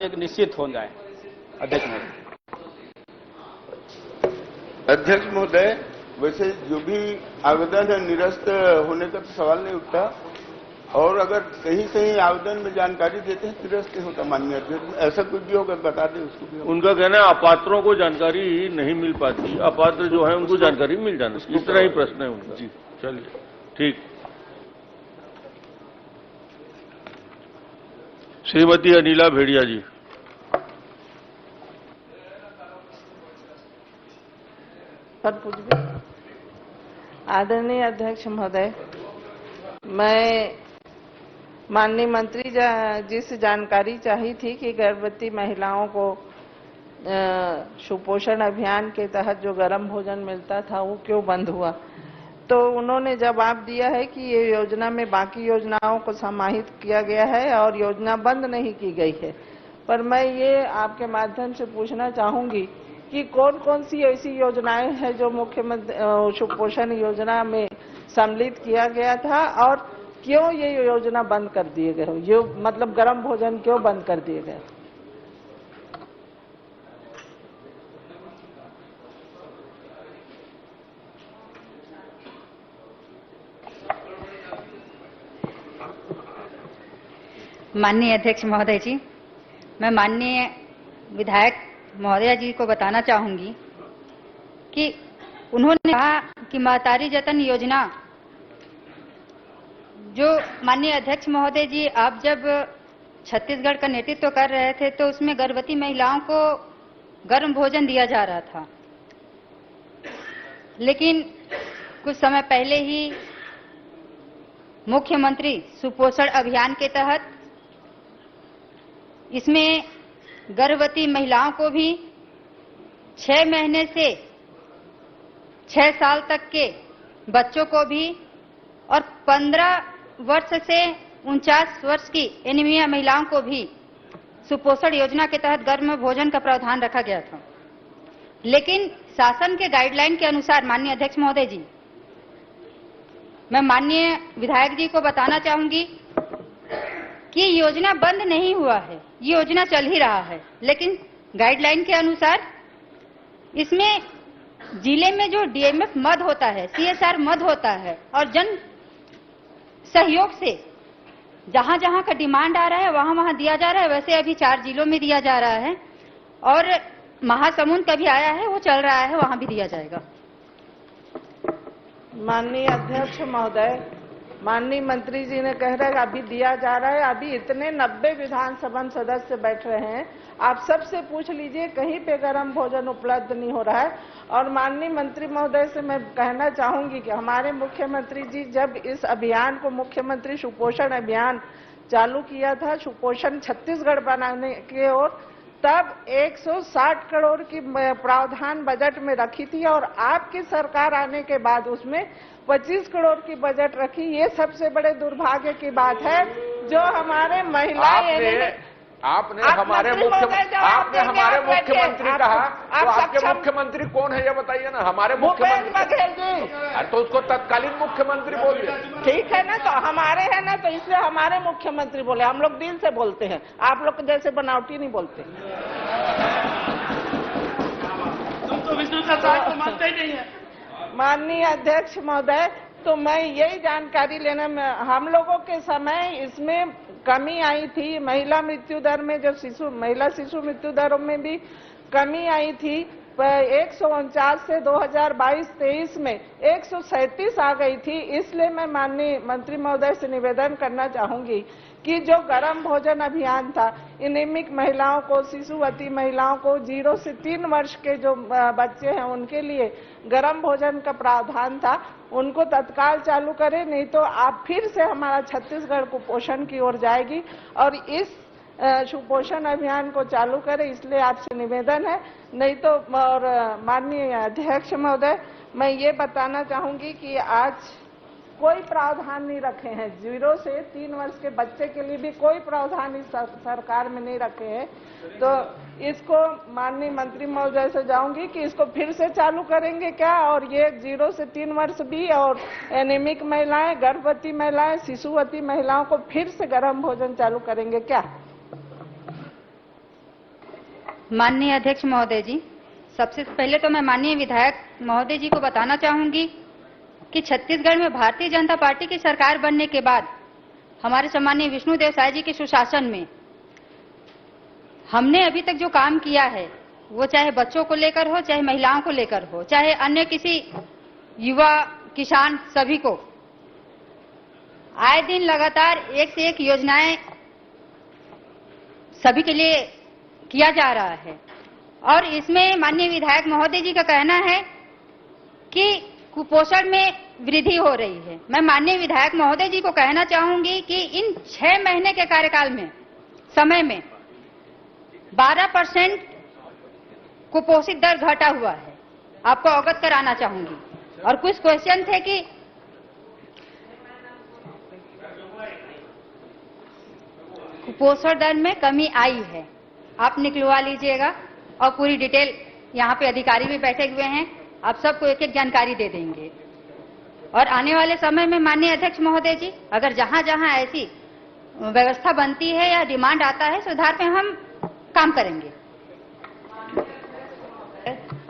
एक निश्चित हो जाए। अध्यक्ष महोदय। अध्यक्ष महोदय, वैसे जो भी आवेदन है निरस्त होने का तो सवाल नहीं उठता, और अगर सही आवेदन में जानकारी देते हैं निरस्त होता। माननीय अध्यक्ष, ऐसा कुछ भी होगा बता दें उसको भी। उनका कहना है अपात्रों को जानकारी नहीं मिल पाती, अपात्र जो है उनको जानकारी मिल जाना, इस तरह ही प्रश्न है उनका। जी चलिए ठीक। श्रीमती अनिला भेड़िया जी। आदरणीय अध्यक्ष महोदय, मैं माननीय मंत्री जी से जानकारी चाही थी कि गर्भवती महिलाओं को सुपोषण अभियान के तहत जो गर्म भोजन मिलता था वो क्यों बंद हुआ। तो उन्होंने जवाब दिया है कि ये योजना में बाकी योजनाओं को समाहित किया गया है और योजना बंद नहीं की गई है। पर मैं ये आपके माध्यम से पूछना चाहूंगी कि कौन कौन सी ऐसी योजनाएं हैं जो मुख्यमंत्री सुपोषण योजना में सम्मिलित किया गया था और क्यों ये योजना बंद कर दिए गए हो, ये मतलब गर्म भोजन क्यों बंद कर दिए गए। माननीय अध्यक्ष महोदय जी, मैं माननीय विधायक महोदया जी को बताना चाहूंगी कि उन्होंने कहा कि महतारी जतन योजना, जो माननीय अध्यक्ष महोदय जी आप जब छत्तीसगढ़ का नेतृत्व कर रहे थे तो उसमें गर्भवती महिलाओं को गर्म भोजन दिया जा रहा था, लेकिन कुछ समय पहले ही मुख्यमंत्री सुपोषण अभियान के तहत इसमें गर्भवती महिलाओं को भी 6 महीने से 6 साल तक के बच्चों को भी और 15 वर्ष से 49 वर्ष की एनीमिया महिलाओं को भी सुपोषण योजना के तहत गर्म भोजन का प्रावधान रखा गया था। लेकिन शासन के गाइडलाइन के अनुसार माननीय अध्यक्ष महोदय जी, मैं माननीय विधायक जी को बताना चाहूंगी कि योजना बंद नहीं हुआ है, ये योजना चल ही रहा है, लेकिन गाइडलाइन के अनुसार इसमें जिले में जो डीएमएफ मद होता है, सीएसआर मद होता है और जन सहयोग से जहां जहां का डिमांड आ रहा है वहां वहां दिया जा रहा है। वैसे अभी 4 जिलों में दिया जा रहा है और महासमुंद का भी आया है, वो चल रहा है, वहां भी दिया जाएगा। माननीय अध्यक्ष महोदय, माननीय मंत्री जी ने कह रहे हैं अभी दिया जा रहा है। अभी इतने 90 विधानसभा सदस्य बैठ रहे हैं, आप सबसे पूछ लीजिए कहीं पे गर्म भोजन उपलब्ध नहीं हो रहा है। और माननीय मंत्री महोदय से मैं कहना चाहूंगी कि हमारे मुख्यमंत्री जी जब इस अभियान को मुख्यमंत्री सुपोषण अभियान चालू किया था, सुपोषण छत्तीसगढ़ बनाने की ओर, तब 160 करोड़ की प्रावधान बजट में रखी थी और आपकी सरकार आने के बाद उसमें 25 करोड़ की बजट रखी। ये सबसे बड़े दुर्भाग्य की बात है जो हमारे महिलाएं आपने हमारे मुख्यमंत्री कहा, तो आपके मुख्यमंत्री कौन है ये बताइए ना। हमारे मुख्यमंत्री, तो उसको तत्कालीन मुख्यमंत्री बोलिए। ठीक है ना, तो हमारे हैं ना, तो इसलिए हमारे मुख्यमंत्री बोले। हम लोग दिल से बोलते हैं, आप लोग जैसे बनावटी नहीं बोलते। तुम तो विष्णु का साथ मानते ही नहीं है। माननीय अध्यक्ष महोदय, तो मैं यही जानकारी लेना में, हम लोगों के समय इसमें कमी आई थी। महिला मृत्यु दर में जो महिला शिशु मृत्यु दरों में भी कमी आई थी। 149 से 2022-23 में 137 आ गई थी। इसलिए मैं माननीय मंत्री महोदय से निवेदन करना चाहूंगी कि जो गर्म भोजन अभियान था, एनीमिक महिलाओं को, शिशुवती महिलाओं को, 0 से 3 वर्ष के जो बच्चे हैं उनके लिए गर्म भोजन का प्रावधान था, उनको तत्काल चालू करें, नहीं तो आप फिर से हमारा छत्तीसगढ़ कुपोषण की ओर जाएगी। और इस सुपोषण अभियान को चालू करें, इसलिए आपसे निवेदन है। नहीं तो, और माननीय अध्यक्ष महोदय, मैं ये बताना चाहूंगी कि आज कोई प्रावधान नहीं रखे हैं। 0 से 3 वर्ष के बच्चे के लिए भी कोई प्रावधान इस सरकार में नहीं रखे हैं। तो इसको माननीय मंत्री महोदय से जाऊंगी कि इसको फिर से चालू करेंगे क्या, और ये 0 से 3 वर्ष भी और एनीमिक महिलाएं, गर्भवती महिलाएं, शिशुवती महिलाओं को फिर से गर्म भोजन चालू करेंगे क्या। माननीय अध्यक्ष महोदय जी, सबसे पहले तो मैं माननीय विधायक महोदय जी को बताना चाहूंगी कि छत्तीसगढ़ में भारतीय जनता पार्टी की सरकार बनने के बाद हमारे सम्मानीय विष्णुदेव साय जी के सुशासन में हमने अभी तक जो काम किया है, वो चाहे बच्चों को लेकर हो, चाहे महिलाओं को लेकर हो, चाहे अन्य किसी युवा, किसान, सभी को आए दिन लगातार एक से एक योजनाएं सभी के लिए किया जा रहा है। और इसमें माननीय विधायक महोदय जी का कहना है कि कुपोषण में वृद्धि हो रही है। मैं माननीय विधायक महोदय जी को कहना चाहूंगी कि इन 6 महीने के कार्यकाल में समय में 12% कुपोषित दर घटा हुआ है, आपको अवगत कराना चाहूंगी। और कुछ क्वेश्चन थे कि कुपोषण दर में कमी आई है, आप निकलवा लीजिएगा और पूरी डिटेल, यहाँ पे अधिकारी भी बैठे हुए हैं, आप सबको एक एक जानकारी दे देंगे। और आने वाले समय में माननीय अध्यक्ष महोदय जी, अगर जहां जहां ऐसी व्यवस्था बनती है या डिमांड आता है, सुधार पे हम काम करेंगे।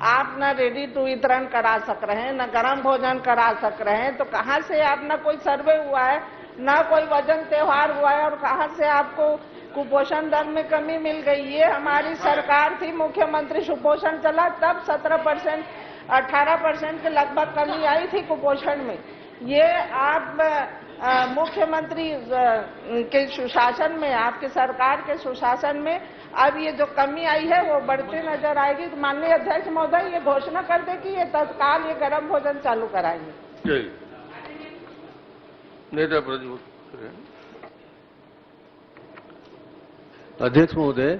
आप न रेडी टू वितरण करा सक रहे हैं, न गर्म भोजन करा सक रहे हैं, तो कहाँ से आप, न कोई सर्वे हुआ है, न कोई वजन त्योहार हुआ है, और कहाँ से आपको कुपोषण दर में कमी मिल गई। ये हमारी सरकार थी, मुख्यमंत्री सुपोषण चला, तब 17%, 18% के लगभग कमी आई थी कुपोषण में। ये आप मुख्यमंत्री के सुशासन में, आपकी सरकार के सुशासन में अब ये जो कमी आई है वो बढ़ती नजर आएगी। तो माननीय अध्यक्ष महोदय ये घोषणा कर दे कि ये तत्काल ये गर्म भोजन चालू कराएंगे। नेता प्रतिपक्ष। अध्यक्ष महोदय,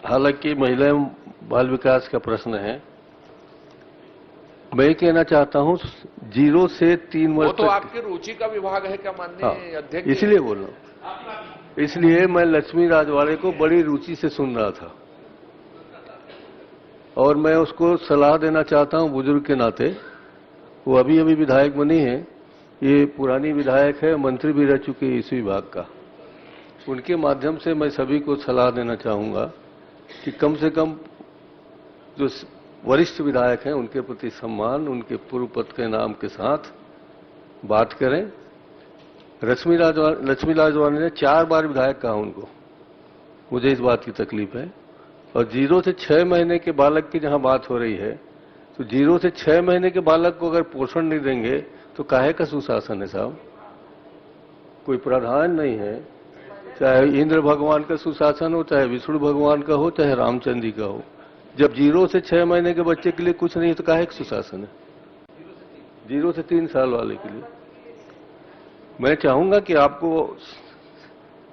हालांकि महिला एवं बाल विकास का प्रश्न है, मैं कहना चाहता हूं 0 से 3 वर्ष वो तो आपकी रुचि का विभाग है क्या माननीय अध्यक्ष? इसलिए बोल रहा हूं, इसलिए मैं लक्ष्मी राजवाड़े को बड़ी रुचि से सुन रहा था और मैं उसको सलाह देना चाहता हूं बुजुर्ग के नाते। वो अभी अभी विधायक बनी है, ये पुरानी विधायक है, मंत्री भी रह चुकी है इस विभाग का। उनके माध्यम से मैं सभी को सलाह देना चाहूंगा कि कम से कम जो वरिष्ठ विधायक हैं उनके प्रति सम्मान, उनके पूर्व पद के नाम के साथ बात करें। लक्ष्मी राजवाड़े ने 4 बार विधायक कहा उनको, मुझे इस बात की तकलीफ है। और 0 से 6 महीने के बालक की जहां बात हो रही है, तो 0 से 6 महीने के बालक को अगर पोषण नहीं देंगे तो काहे का सुशासन है साहब? कोई प्रावधान नहीं है, चाहे इंद्र भगवान का सुशासन हो, चाहे विष्णु भगवान का हो, चाहे रामचंद्र जी का हो। जब 0 से 6 महीने के बच्चे के लिए कुछ नहीं है तो काहे का सुशासन है? 0 से 3 साल वाले के लिए मैं चाहूंगा कि आपको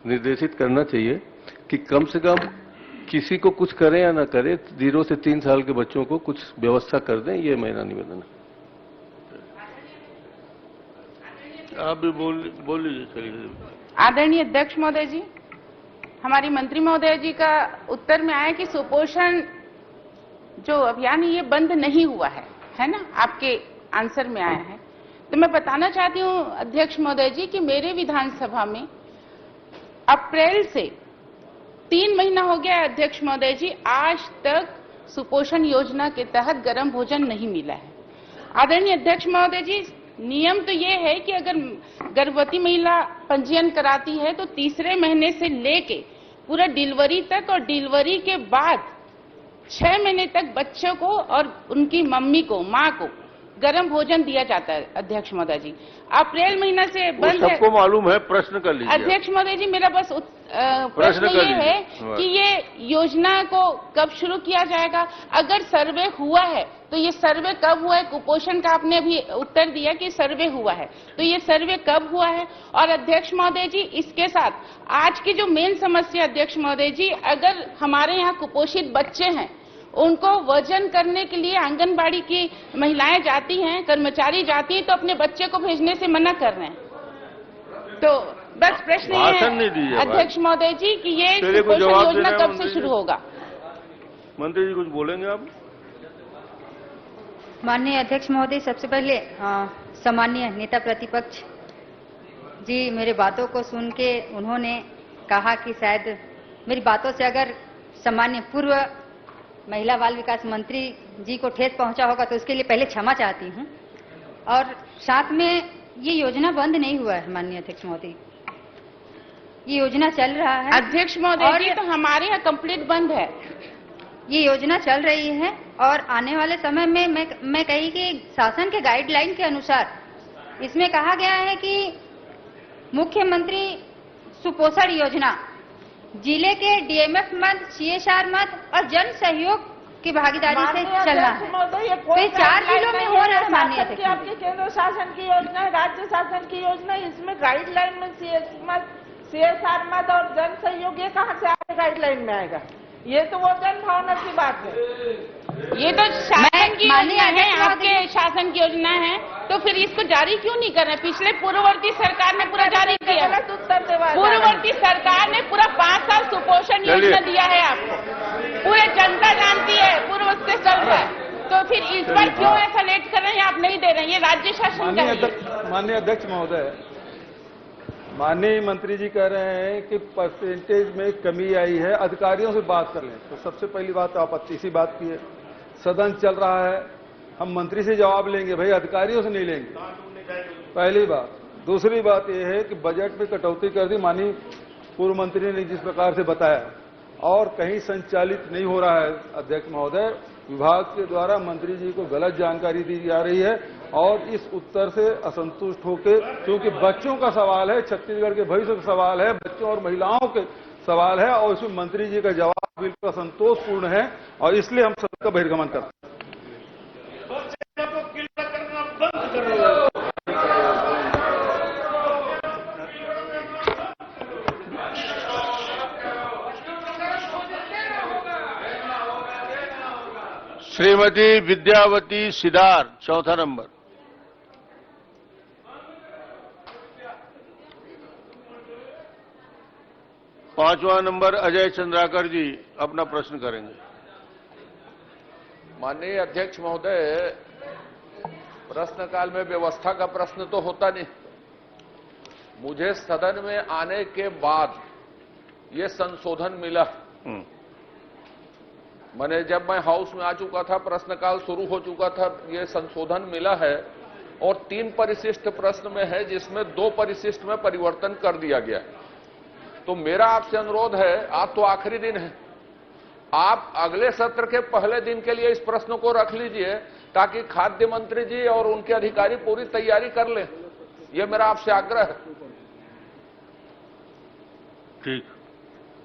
निर्देशित करना चाहिए कि कम से कम किसी को कुछ करें या ना करें, 0 से 3 साल के बच्चों को कुछ व्यवस्था कर दें, ये मेरा निवेदन है। आप भी बोल लीजिए। चलिए। आदरणीय अध्यक्ष महोदय जी, हमारी मंत्री महोदय जी का उत्तर में आया कि सुपोषण जो अभियान ये बंद नहीं हुआ है ना, आपके आंसर में आया है। तो मैं बताना चाहती हूँ अध्यक्ष महोदय जी कि मेरे विधानसभा में अप्रैल से 3 महीना हो गया है अध्यक्ष महोदय जी, आज तक सुपोषण योजना के तहत गर्म भोजन नहीं मिला है। आदरणीय अध्यक्ष महोदय जी, नियम तो ये है कि अगर गर्भवती महिला पंजीयन कराती है तो तीसरे महीने से लेके पूरा डिलीवरी तक और डिलीवरी के बाद 6 महीने तक बच्चों को और उनकी मम्मी को, माँ को गर्म भोजन दिया जाता है। अध्यक्ष महोदय जी, अप्रैल महीना से बंद है। सबको मालूम है, प्रश्न कर लीजिए। अध्यक्ष महोदय जी, मेरा बस प्रश्न ये है कि ये योजना को कब शुरू किया जाएगा? अगर सर्वे हुआ है तो ये सर्वे कब हुआ है? कुपोषण का आपने अभी उत्तर दिया कि सर्वे हुआ है, तो ये सर्वे कब हुआ है? और अध्यक्ष महोदय जी, इसके साथ आज की जो मेन समस्या अध्यक्ष महोदय जी, अगर हमारे यहाँ कुपोषित बच्चे हैं, उनको वजन करने के लिए आंगनबाड़ी की महिलाएं जाती हैं, कर्मचारी जाती हैं, तो अपने बच्चे को भेजने से मना कर रहे हैं। तो बस प्रश्न ये है अध्यक्ष महोदय जी कि ये सुपोषण योजना कब से शुरू होगा? मंत्री जी कुछ बोलेंगे आप? माननीय अध्यक्ष महोदय, सबसे पहले सम्मानीय नेता प्रतिपक्ष जी मेरे बातों को सुन के उन्होंने कहा कि शायद मेरी बातों से अगर सम्मान्य पूर्व महिला बाल विकास मंत्री जी को ठेस पहुंचा होगा तो उसके लिए पहले क्षमा चाहती हूं। और साथ में ये योजना बंद नहीं हुआ है माननीय अध्यक्ष महोदय, ये योजना चल रहा है। अध्यक्ष महोदय जी, तो हमारे यहाँ कंप्लीट बंद है। ये योजना चल रही है और आने वाले समय में मैं कही कि शासन के गाइडलाइन के अनुसार इसमें कहा गया है कि मुख्यमंत्री सुपोषण योजना जिले के डीएमएफ मद, सीएसआर मद और जन सहयोग की भागीदारी से चलना है। तो ये 4 जिलों में हो रहा है माननीय अध्यक्ष। आपके केंद्र शासन की योजना है, राज्य शासन की योजना है, इसमें गाइडलाइन में सीएसआर मद और जन सहयोग ये कहाँ से आगे गाइडलाइन में आएगा? ये तो वो जन भावना की बात है। ये तो शासन की योजना है, आपके शासन की योजना है, तो फिर इसको जारी क्यों नहीं कर रहे? पिछले पूर्ववर्ती सरकार ने पूरा जारी किया। पूर्ववर्ती सरकार ने पूरा 5 साल सुपोषण योजना दिया है आपको, पूरे जनता जानती है, पूर्व से चल रहा है। तो फिर इस बार क्यों ऐसा लेट कर रहे हैं? आप नहीं दे रहे हैं, ये राज्य शासन का। माननीय अध्यक्ष महोदय, माननीय मंत्री जी कह रहे हैं कि परसेंटेज में कमी आई है, अधिकारियों से बात कर लें। तो सबसे पहली बात तो आपत्ति इसी बात की है, सदन चल रहा है, हम मंत्री से जवाब लेंगे, भाई अधिकारियों से नहीं लेंगे, पहली बात। दूसरी बात यह है कि बजट में कटौती कर दी माननीय पूर्व मंत्री ने जिस प्रकार से बताया, और कहीं संचालित नहीं हो रहा है अध्यक्ष महोदय। विभाग के द्वारा मंत्री जी को गलत जानकारी दी जा रही है और इस उत्तर से असंतुष्ट होकर, क्योंकि बच्चों का सवाल है, छत्तीसगढ़ के भविष्य का सवाल है, बच्चों और महिलाओं के सवाल है, और इसमें मंत्री जी का जवाब बिल्कुल असंतोषपूर्ण है और इसलिए हम सबका बहिर्गमन करते हैं। श्रीमती विद्यावती सिदार, 4था नंबर। पांचवा नंबर अजय चंद्राकर जी अपना प्रश्न करेंगे। माननीय अध्यक्ष महोदय, प्रश्नकाल में व्यवस्था का प्रश्न तो होता नहीं। मुझे सदन में आने के बाद ये संशोधन मिला। जब मैं हाउस में आ चुका था, प्रश्नकाल शुरू हो चुका था, ये संशोधन मिला है और 3 परिशिष्ट प्रश्न में है, जिसमें 2 परिशिष्ट में परिवर्तन कर दिया गया है। तो मेरा आपसे अनुरोध है, आज तो आखिरी दिन है, आप अगले सत्र के पहले दिन के लिए इस प्रश्न को रख लीजिए ताकि खाद्य मंत्री जी और उनके अधिकारी पूरी तैयारी कर लें। यह मेरा आपसे आग्रह है। ठीक,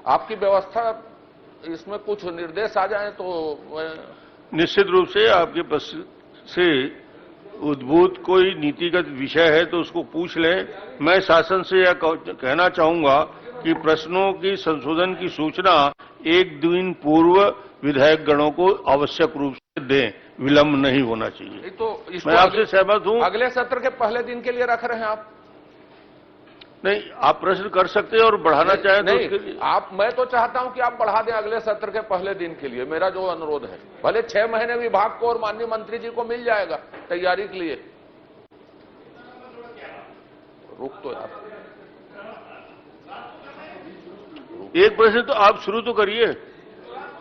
आपकी व्यवस्था इसमें कुछ निर्देश आ जाए तो निश्चित रूप से आपके पास से उद्भूत कोई नीतिगत विषय है तो उसको पूछ लें। मैं शासन से यह कहना चाहूंगा कि प्रश्नों की संशोधन की सूचना 1 दिन पूर्व विधायक गणों को आवश्यक रूप से दें, विलंब नहीं होना चाहिए। तो मैं आपसे सहमत हूं। अगले सत्र के पहले दिन के लिए रख रहे हैं आप? नहीं, आप प्रश्न कर सकते हैं और बढ़ाना चाहें तो उसके लिए आप, मैं तो चाहता हूं कि आप बढ़ा दें अगले सत्र के पहले दिन के लिए। मेरा जो अनुरोध है, भले 6 महीने विभाग को और माननीय मंत्री जी को मिल जाएगा तैयारी के लिए। रुक तो यार, एक प्रश्न तो आप शुरू तो करिए।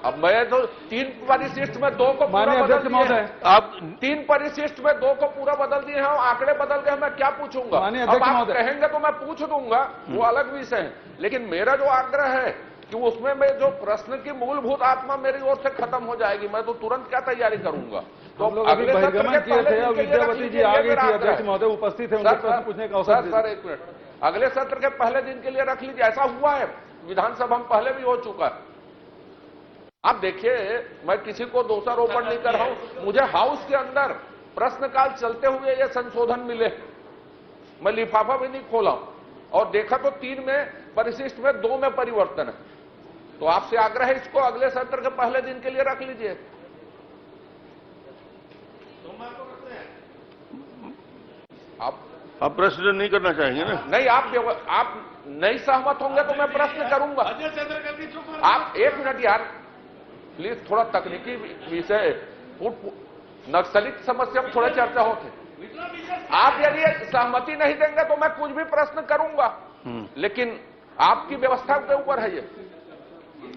अब मैं तो 3 परिशिष्ट में 2 को पूरा बदल दिए। आप 3 परिशिष्ट में 2 को पूरा बदल दिए हैं, आंकड़े बदल गए, मैं क्या पूछूंगा? अब आप कहेंगे तो मैं पूछ दूंगा, वो अलग विषय है। लेकिन मेरा जो आग्रह है कि उसमें मैं जो प्रश्न की मूलभूत आत्मा मेरी ओर से खत्म हो जाएगी, मैं तो तुरंत क्या तैयारी करूंगा? तो अगले बहिर्गमन किए थे और विद्यावती जी आ गई थी, अध्यक्ष महोदय उपस्थित है, उनसे प्रश्न पूछने का अवसर। सर 1 मिनट, अगले सत्र के पहले दिन के लिए रख लीजिए। ऐसा हुआ है विधानसभा में पहले भी हो चुका है। आप देखिए, मैं किसी को दोषारोपण नहीं कर रहा हूं, मुझे हाउस के अंदर प्रश्नकाल चलते हुए ये संशोधन मिले। मैं लिफाफा भी नहीं खोला और देखा तो 3 में परिशिष्ट में 2 में परिवर्तन है। तो आपसे आग्रह है, इसको अगले सत्र के पहले दिन के लिए रख लीजिए। आप प्रश्न नहीं करना चाहेंगे ना? नहीं, आप नहीं सहमत होंगे तो मैं प्रश्न करूंगा। आप 1 मिनट यार प्लीज, थोड़ा तकनीकी विषय, नक्सलित समस्या में थोड़ा चर्चा होते। आप यदि सहमति नहीं देंगे तो मैं कुछ भी प्रश्न करूंगा, लेकिन आपकी व्यवस्था के ऊपर है ये।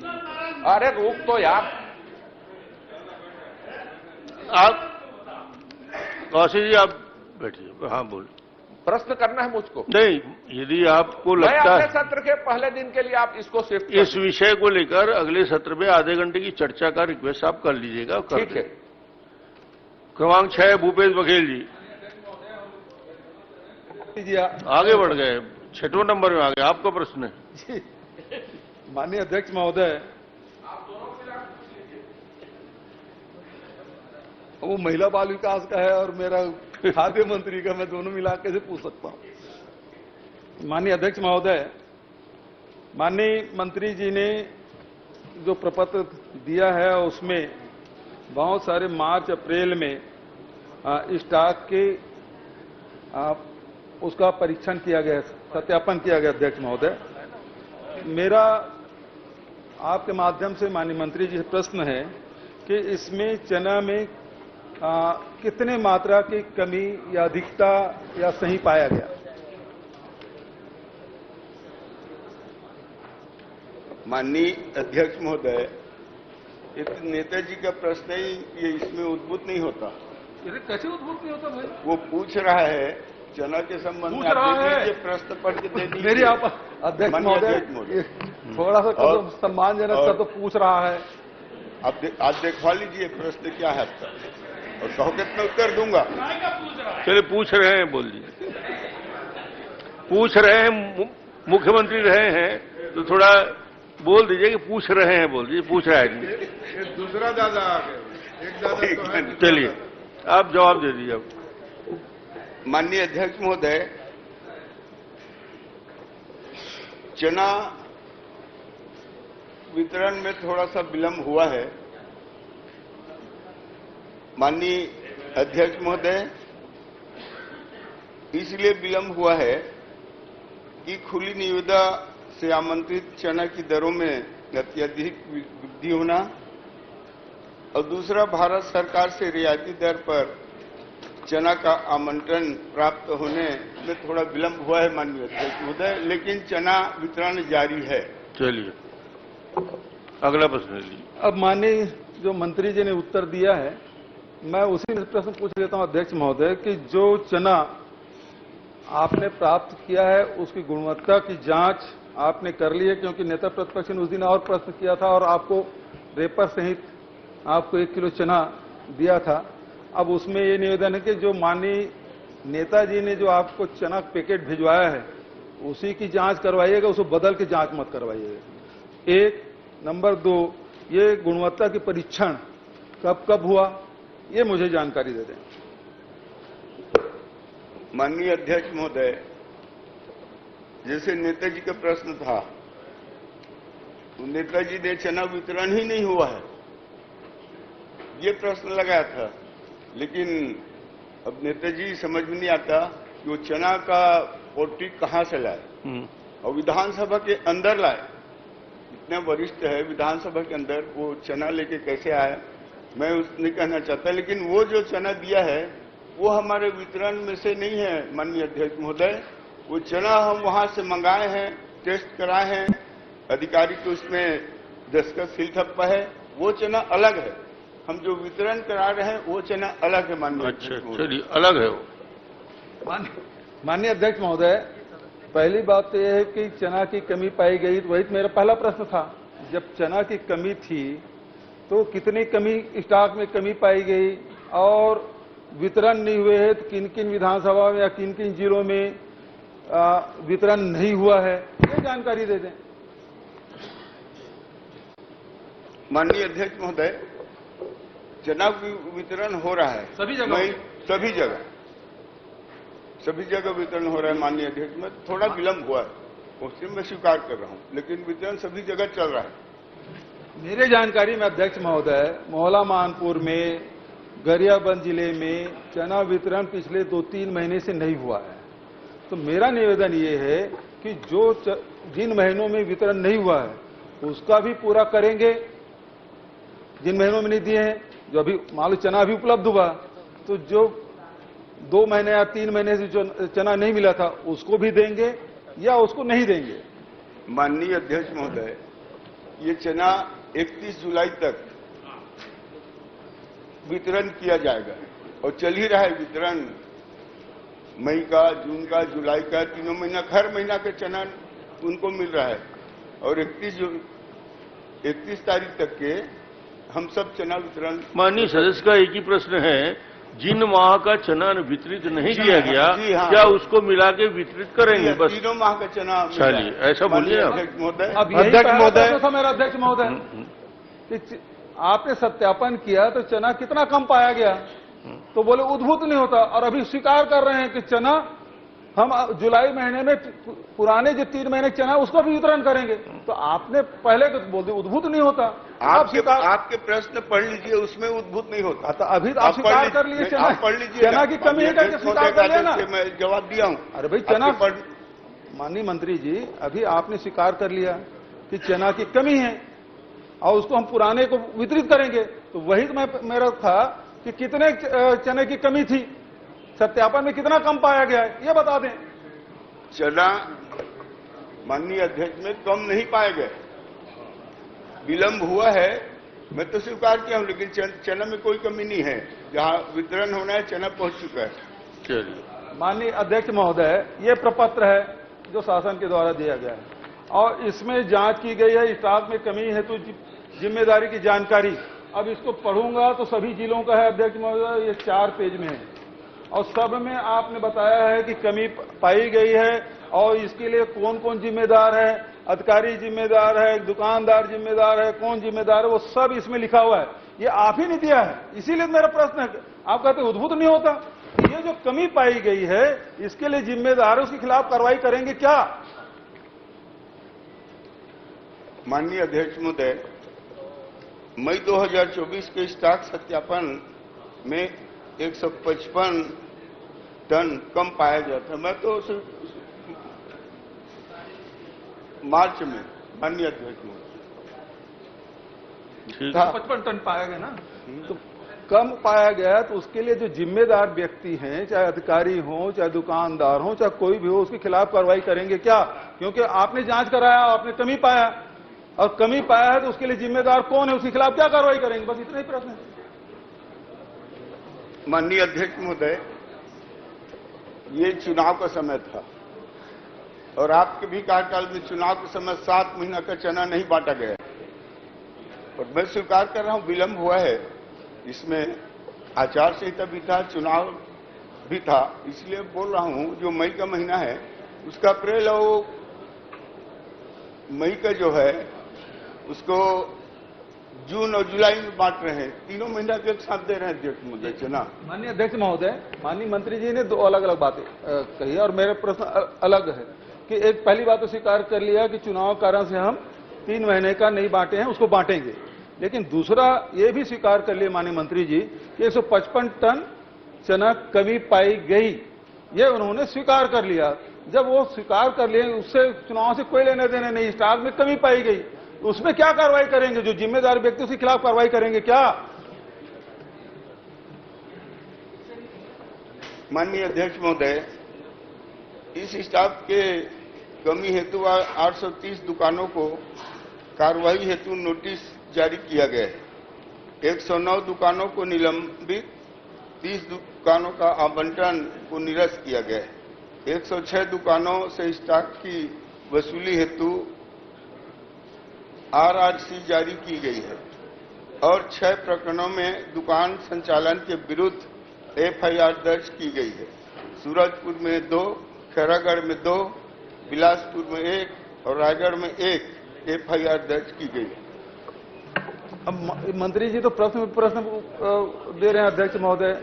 अरे रुक तो यार, आप कौशिक जी आप बैठिए। हाँ बोल। प्रश्न करना है मुझको? नहीं, यदि आपको मैं लगता अगले है सत्र के पहले दिन के लिए आप इसको शिफ्ट इस विषय को लेकर अगले सत्र में आधे घंटे की चर्चा का रिक्वेस्ट आप कर लीजिएगा। ठीक है। क्रमांक 6 भूपेश बघेल जी जी आगे बढ़ गए, 6वें नंबर में आ गए। आपका प्रश्न है जी। माननीय अध्यक्ष महोदय, वो महिला बाल विकास का है और मेरा खाद्य मंत्री का, मैं दोनों मिला के से पूछ सकता हूं। माननीय अध्यक्ष महोदय, माननीय मंत्री जी ने जो प्रपत्र दिया है उसमें बहुत सारे मार्च अप्रैल में स्टॉक के उसका परीक्षण किया गया, सत्यापन किया गया। अध्यक्ष महोदय, मेरा आपके माध्यम से माननीय मंत्री जी से प्रश्न है कि इसमें चना में कितने मात्रा की कमी या अधिकता या सही पाया गया? माननीय अध्यक्ष महोदय, ये तो नेताजी का प्रश्न ही ये इसमें उद्भूत नहीं होता। कैसे उद्भूत नहीं होता भाई? वो पूछ रहा है चना के संबंध में, आप देख लीजिए, प्रश्न पढ़ के दे दीजिए। मेरी आप अध्यक्ष महोदय थोड़ा सा सम्मानजनक सा तो पूछ रहा है। आप देखवा लीजिए प्रश्न क्या है आपका, और कहोगे तो मैं उत्तर दूंगा। चलिए पूछ रहे हैं, बोल दीजिए। पूछ रहे हैं, मुख्यमंत्री रहे हैं तो थोड़ा बोल दीजिए कि पूछ रहे हैं, बोल दीजिए। पूछ रहा है दूसरा दादा आ गया, एक दादा तो है। चलिए आप जवाब दे दीजिए। माननीय अध्यक्ष महोदय, चना वितरण में थोड़ा सा विलंब हुआ है। माननीय अध्यक्ष महोदय, इसलिए विलंब हुआ है कि खुली निविदा से आमंत्रित चना की दरों में अत्यधिक वृद्धि होना और दूसरा भारत सरकार से रियायती दर पर चना का आमंत्रण प्राप्त होने में थोड़ा विलंब हुआ है माननीय अध्यक्ष महोदय, लेकिन चना वितरण जारी है। चलिए अगला प्रश्न लीजिए। अब माननीय जो मंत्री जी ने उत्तर दिया है, मैं उसी में प्रश्न पूछ लेता हूं अध्यक्ष महोदय कि जो चना आपने प्राप्त किया है उसकी गुणवत्ता की जांच आपने कर ली है? क्योंकि नेता प्रतिपक्ष ने उस दिन और प्रश्न किया था और आपको रेपर सहित आपको 1 किलो चना दिया था। अब उसमें ये निवेदन है कि जो माननीय नेताजी ने जो आपको चना पैकेट भिजवाया है उसी की जांच करवाइएगा, उसको बदल के जांच मत करवाइएगा। 1 नंबर 2, ये गुणवत्ता की परीक्षण कब कब हुआ, ये मुझे जानकारी दे दें। माननीय अध्यक्ष महोदय, जैसे नेताजी का प्रश्न था, तो नेताजी ने चना वितरण ही नहीं हुआ है ये प्रश्न लगाया था, लेकिन अब नेताजी समझ में नहीं आता कि वो चना का पोटी कहां से लाए और विधानसभा के अंदर लाए। इतने वरिष्ठ है विधानसभा के अंदर, वो चना लेके कैसे आए मैं उसने कहना चाहता, लेकिन वो जो चना दिया है वो हमारे वितरण में से नहीं है माननीय अध्यक्ष महोदय। वो चना हम वहां से मंगाए हैं, टेस्ट कराए हैं, अधिकारी को उसमें दस्तखत सील थप्पा है, वो चना अलग है। हम जो वितरण करा रहे हैं वो चना अलग है माननीय। अच्छा, चलिए अलग है वो। माननीय अध्यक्ष महोदय, पहली बात तो यह है कि चना की कमी पाई गई, वही मेरा पहला प्रश्न था। जब चना की कमी थी तो कितनी कमी स्टॉक में कमी पाई गई और वितरण नहीं हुए हैं तो किन किन विधानसभा में या किन किन जिलों में वितरण नहीं हुआ है, ये जानकारी दे दें। माननीय अध्यक्ष महोदय, चना वितरण हो रहा है सभी जगह, सभी जगह वितरण हो रहा है माननीय अध्यक्ष में। थोड़ा विलंब हुआ है उससे मैं स्वीकार कर रहा हूं, लेकिन वितरण सभी जगह चल रहा है। मेरे जानकारी में अध्यक्ष महोदय, मोहला मानपुर में, गरियाबंद जिले में चना वितरण पिछले 2-3 महीने से नहीं हुआ है। तो मेरा निवेदन ये है कि जो जिन महीनों में वितरण नहीं हुआ है उसका भी पूरा करेंगे, जिन महीनों में नहीं दिए हैं। जो अभी मान लो चना अभी उपलब्ध हुआ तो जो 2 महीने या 3 महीने से जो चना नहीं मिला था उसको भी देंगे या उसको नहीं देंगे? माननीय अध्यक्ष महोदय, ये चना 31 जुलाई तक वितरण किया जाएगा और चल ही रहा है वितरण। मई का, जून का, जुलाई का, तीनों महीना, हर महीना का चना उनको मिल रहा है और 31 तारीख तक के हम सब चना वितरण। माननीय सदस्य का एक ही प्रश्न है, जिन माह का चना वितरित नहीं किया गया, क्या उसको मिला के वितरित करेंगे? बस तीनों माह का चना। चलिए, ऐसा बोलिए आप। अध्यक्ष महोदय। अब अध्यक्ष महोदय, मेरा अध्यक्ष महोदय, आपने सत्यापन किया तो चना कितना कम पाया गया? तो बोले उद्भूत नहीं होता, और अभी स्वीकार कर रहे हैं कि चना हम जुलाई महीने में पुराने जो 3 महीने चना उसका भी वितरण करेंगे। तो आपने पहले तो बोल दिया उद्भूत नहीं होता। आपके प्रश्न पढ़ लीजिए, उसमें उद्भूत नहीं होता। तो अभी तो आप स्वीकार कर लिए चना, पढ़ लीजिए, चना की कमी है क्या? स्वीकार कर लिया ना। मैं जवाब दिया हूं। अरे भाई चना, माननीय मंत्री जी, अभी आपने स्वीकार कर लिया कि चना की कमी है और उसको हम पुराने को वितरित करेंगे। तो वही तो मेरा था कि कितने चने की कमी थी, सत्यापन में कितना कम पाया गया है, ये बता दें। चना माननीय अध्यक्ष में कम नहीं पाए गए, विलंब हुआ है, मैं तो स्वीकार किया हूं, लेकिन चना में कोई कमी नहीं है। जहां वितरण होना है चना पहुंच चुका है। चलिए। माननीय अध्यक्ष महोदय, ये प्रपत्र है जो शासन के द्वारा दिया गया है और इसमें जांच की गई है स्टॉक में कमी है तो जिम्मेदारी की जानकारी। अब इसको पढ़ूंगा तो सभी जिलों का है अध्यक्ष महोदय, ये 4 पेज में है और सब में आपने बताया है कि कमी पाई गई है और इसके लिए कौन कौन जिम्मेदार है, अधिकारी जिम्मेदार है, दुकानदार जिम्मेदार है, कौन जिम्मेदार है, वो सब इसमें लिखा हुआ है। ये आप ही नहीं दिया है, इसीलिए मेरा प्रश्न है। आप कहते उद्भूत नहीं होता, तो ये जो कमी पाई गई है इसके लिए जिम्मेदार है, उसके खिलाफ कार्रवाई करेंगे क्या? माननीय अध्यक्ष महोदय, मई 2024 के स्टॉक सत्यापन में 155 टन कम पाया गया था। मैं तो मार्च में माननीय अध्यक्ष महोदय 55 टन पाया गया ना, तो कम पाया गया। तो उसके लिए जो जिम्मेदार व्यक्ति हैं, चाहे अधिकारी हो, चाहे दुकानदार हो, चाहे कोई भी हो, उसके खिलाफ कार्रवाई करेंगे क्या? क्योंकि आपने जांच कराया, आपने कमी पाया और कमी पाया है तो उसके लिए जिम्मेदार कौन है, उसके खिलाफ क्या कार्रवाई करेंगे? बस इतना ही प्रश्न है। माननीय अध्यक्ष महोदय, ये चुनाव का समय था और आपके भी कार्यकाल में चुनाव के समय 7 महीना का चना नहीं बांटा गया और मैं स्वीकार कर रहा हूं विलंब हुआ है। इसमें आचार संहिता भी था, चुनाव भी था, इसलिए बोल रहा हूं जो मई का महीना है उसका अप्रैल और मई का जो है उसको जून और जुलाई में बांट रहे हैं, तीनों महीना के एक साथ दे रहे हैं अध्यक्ष महोदय चना। माननीय अध्यक्ष महोदय, माननीय मंत्री जी ने 2 अलग अलग बातें कही और मेरा प्रश्न अलग है कि एक पहली बात तो स्वीकार कर लिया कि चुनाव कारण से हम 3 महीने का नहीं बांटे हैं, उसको बांटेंगे, लेकिन दूसरा ये भी स्वीकार कर लिया माननीय मंत्री जी कि 155 टन चना कमी पाई गई, ये उन्होंने स्वीकार कर लिया। जब वो स्वीकार कर लिए, उससे चुनाव से कोई लेने देने नहीं, स्टॉक में कमी पाई गई, उसमें क्या कार्रवाई करेंगे? जो जिम्मेदार व्यक्ति उसके खिलाफ कार्रवाई करेंगे क्या? माननीय अध्यक्ष महोदय, इस स्टॉक के कमी हेतु 830 दुकानों को कार्रवाई हेतु नोटिस जारी किया गया है। 109 दुकानों को निलंबित, 30 दुकानों का आवंटन को निरस्त किया गया है। 106 दुकानों से स्टॉक की वसूली हेतु RRC जारी की गई है और 6 प्रकरणों में दुकान संचालन के विरुद्ध FIR दर्ज की गई है। सूरजपुर में 2, खैरागढ़ में 2, बिलासपुर में 1 और रायगढ़ में 1 FIR दर्ज की गई है। अब मंत्री जी तो प्रश्न दे रहे हैं अध्यक्ष महोदय,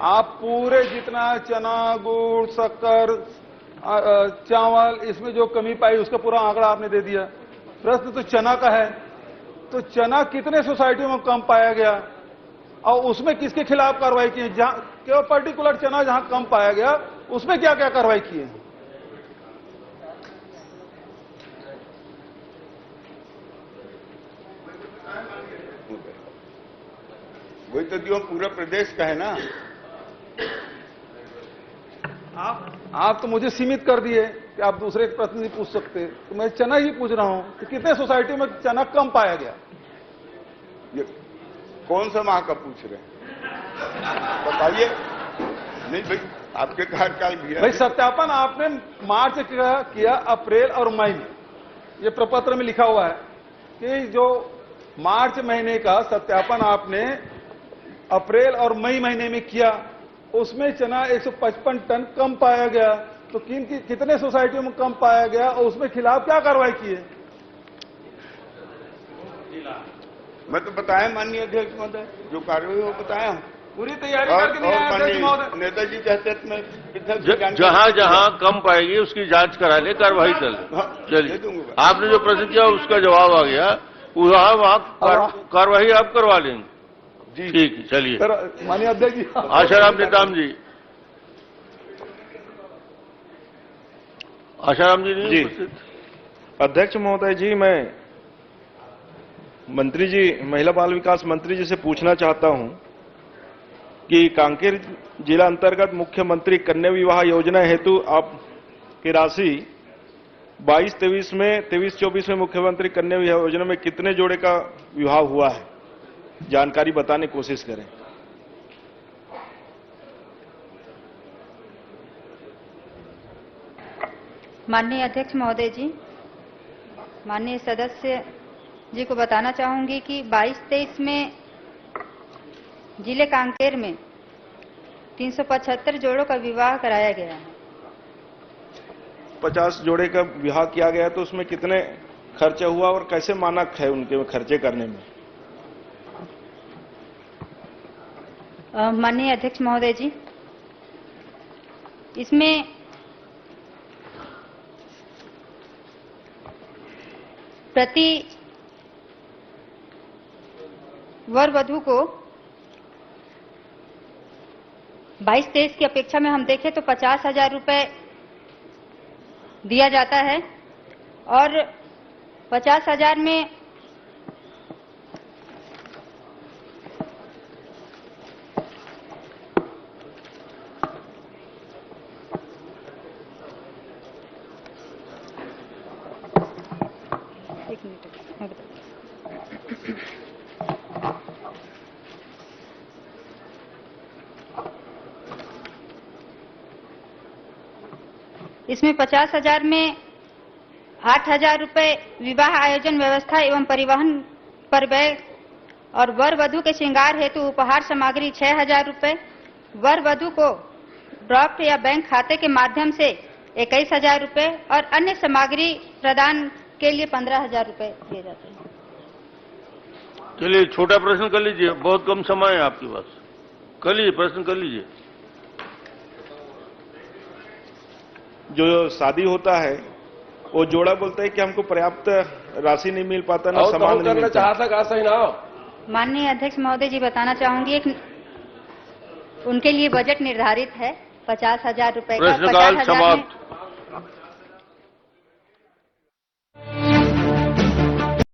आप पूरे जितना चना, गुड़, शक्कर, चावल, इसमें जो कमी पाई उसका पूरा आंकड़ा आपने दे दिया। प्रश्न तो चना का है, तो चना कितने सोसाइटियों में कम पाया गया और उसमें किसके खिलाफ कार्रवाई की? जहां केवल पर्टिकुलर चना जहां कम पाया गया उसमें क्या क्या कार्रवाई की है? वही तो दियो पूरा प्रदेश का है ना। आप तो मुझे सीमित कर दिए कि आप दूसरे प्रश्न नहीं पूछ सकते, तो मैं चना ही पूछ रहा हूं कि कितने सोसाइटी में चना कम पाया गया? ये कौन सा माह का पूछ रहे हैं बताइए। नहीं भाई, आपके कार्यकाल भी है भाई सत्यापन आपने मार्च किया अप्रैल और मई में, ये प्रपत्र में लिखा हुआ है कि जो मार्च महीने का सत्यापन आपने अप्रैल और मई महीने में किया, उसमें चना 155 टन कम पाया गया। तो कितने सोसाइटियों में कम पाया गया और उसमें खिलाफ क्या कार्रवाई की है? मैं तो बताया माननीय अध्यक्ष महोदय, जो कार्रवाई हो बताया हूं। पूरी तैयारी करके नहीं आया अध्यक्ष महोदय। नेताजी कहते हैं जहां जहां कम पाएगी उसकी जांच करा ले, कार्रवाई कर ले। चलिए, आपने जो प्रश्न किया उसका जवाब आ गया, वहां कार्रवाई आप करवा लेंगे जी। ठीक है, चलिए। माननीय अध्यक्ष जी। आशाराम नेताम जी। आशाराम जी नहीं जी। अध्यक्ष महोदय जी, मैं मंत्री जी, महिला बाल विकास मंत्री जी से पूछना चाहता हूं कि कांकेर जिला अंतर्गत मुख्यमंत्री कन्या विवाह योजना हेतु आपकी राशि 22-23 में 23-24 में मुख्यमंत्री कन्या विवाह योजना में कितने जोड़े का विवाह हुआ है, जानकारी बताने की कोशिश करें। माननीय अध्यक्ष महोदय जी, माननीय सदस्य जी को बताना चाहूंगी कि 22-23 में जिले कांकेर में 375 जोड़ों का विवाह कराया गया है। 50 जोड़े का विवाह किया गया, तो उसमें कितने खर्चा हुआ और कैसे मानक है उनके खर्चे करने में? माननीय अध्यक्ष महोदय जी, इसमें प्रति वर वधु को 22-23 की अपेक्षा में हम देखें तो 50,000 रुपए दिया जाता है और 50,000 में इसमें 50,000 में 8,000 रुपए विवाह आयोजन व्यवस्था एवं परिवहन पर व्यय और वर वधु के श्रृंगार हेतु उपहार सामग्री 6,000 रुपए, वर वधु को ड्राफ्ट या बैंक खाते के माध्यम से 21,000 रुपए और अन्य सामग्री प्रदान के लिए 15,000 रुपए दिए जाते हैं। चलिए, छोटा प्रश्न कर लीजिए, बहुत कम समय है आपके पास, कर लीजिए, प्रश्न कर लीजिए। जो शादी होता है वो जोड़ा बोलता है कि हमको पर्याप्त राशि नहीं मिल पाता, ना सामान नहीं मिलता। माननीय अध्यक्ष महोदय जी, बताना चाहूंगी उनके लिए बजट निर्धारित है 50,000 रुपए का। प्रश्नकाल समाप्त।